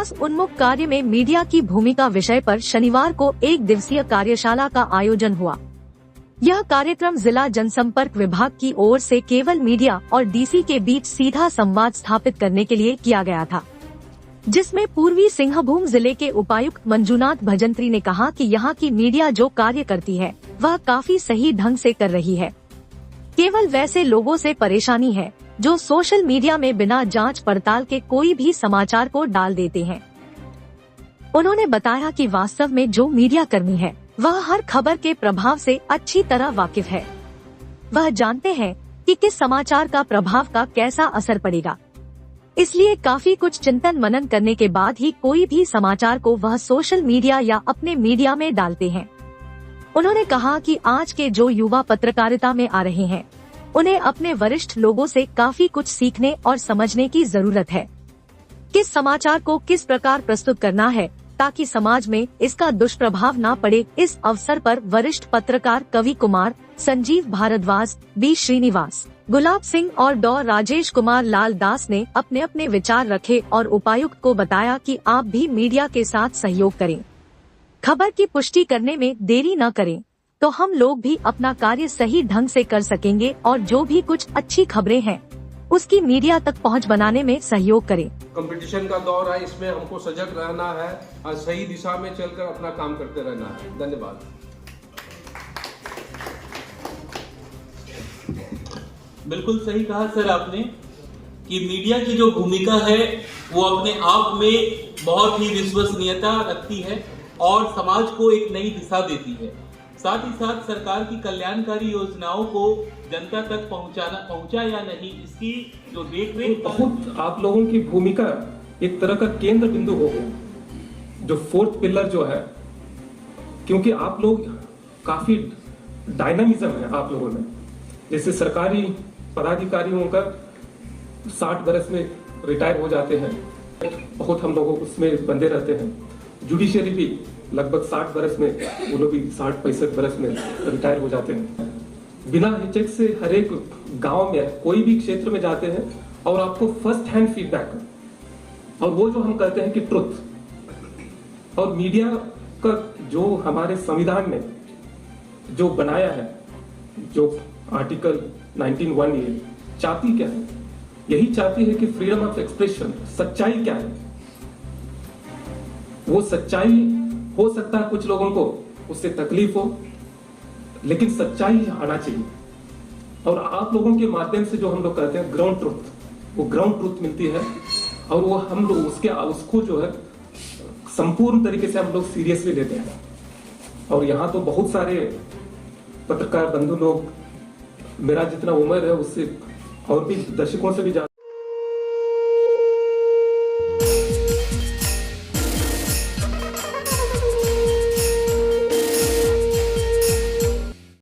विकास उन्मुख कार्य में मीडिया की भूमिका विषय पर शनिवार को 1 दिवसीय कार्यशाला का आयोजन हुआ। यह कार्यक्रम जिला जनसंपर्क विभाग की ओर से केवल मीडिया और डीसी के बीच सीधा संवाद स्थापित करने के लिए किया गया था, जिसमें पूर्वी सिंहभूम जिले के उपायुक्त मंजुनाथ भजंत्री ने कहा कि यहाँ की मीडिया जो कार्य करती है वह काफी सही ढंग से कर रही है। केवल वैसे लोगों से परेशानी है जो सोशल मीडिया में बिना जांच पड़ताल के कोई भी समाचार को डाल देते हैं। उन्होंने बताया कि वास्तव में जो मीडिया कर्मी है वह हर खबर के प्रभाव से अच्छी तरह वाकिफ है। वह जानते हैं कि किस समाचार का प्रभाव का कैसा असर पड़ेगा, इसलिए काफी कुछ चिंतन मनन करने के बाद ही कोई भी समाचार को वह सोशल मीडिया या अपने मीडिया में डालते हैं। उन्होंने कहा कि आज के जो युवा पत्रकारिता में आ रहे हैं उन्हें अपने वरिष्ठ लोगों से काफी कुछ सीखने और समझने की जरूरत है। किस समाचार को किस प्रकार प्रस्तुत करना है ताकि समाज में इसका दुष्प्रभाव न पड़े। इस अवसर पर वरिष्ठ पत्रकार कवि कुमार, संजीव भारद्वाज, बी श्रीनिवास, गुलाब सिंह और डॉ राजेश कुमार लाल दास ने अपने अपने विचार रखे और उपायुक्त को बताया कि आप भी मीडिया के साथ सहयोग करें। खबर की पुष्टि करने में देरी न करें तो हम लोग भी अपना कार्य सही ढंग से कर सकेंगे और जो भी कुछ अच्छी खबरें हैं उसकी मीडिया तक पहुंच बनाने में सहयोग करें। कंपटीशन का दौर है, इसमें हमको सजग रहना है और सही दिशा में चलकर अपना काम करते रहना है। धन्यवाद। बिल्कुल सही कहा सर आपने कि मीडिया की जो भूमिका है वो अपने आप में बहुत ही विश्वसनीयता रखती है और समाज को एक नई दिशा देती है। साथ ही साथ सरकार की कल्याणकारी योजनाओं को जनता तक पहुंचा या नहीं, इसकी जो देखरेख बहुत आप लोगों की भूमिका एक तरह का केंद्र बिंदु हो गया, जो 4th पिलर जो है, क्योंकि आप लोग काफी डायनामिज्म है आप लोगों में। जैसे सरकारी पदाधिकारियों का 60 बरस में रिटायर हो जाते हैं, बहुत हम लोगों उसमें बंधे रहते हैं। जुडिशियरी भी लगभग 60 बरस में, वो लोग भी 60-65 बरस में रिटायर हो जाते हैं। बिना हिचक से हर एक गांव में कोई भी क्षेत्र में जाते हैं और आपको फर्स्ट हैंड फीडबैक, और वो जो हम कहते हैं कि ट्रुथ, और मीडिया का जो हमारे संविधान में जो बनाया है, जो आर्टिकल 19(1) ये चाहती क्या है, यही चाहती है कि फ्रीडम ऑफ एक्सप्रेशन, सच्चाई क्या है। वो सच्चाई हो सकता है कुछ लोगों को उससे तकलीफ हो, लेकिन सच्चाई आना चाहिए। और आप लोगों के माध्यम से जो हम लोग कहते हैं ग्राउंड ट्रुथ, वो ग्राउंड ट्रुथ मिलती है और वो हम लोग उसको जो है संपूर्ण तरीके से हम लोग सीरियसली लेते हैं। और यहाँ तो बहुत सारे पत्रकार बंधु लोग, मेरा जितना उम्र है उससे और भी दशकों से भी ज्यादा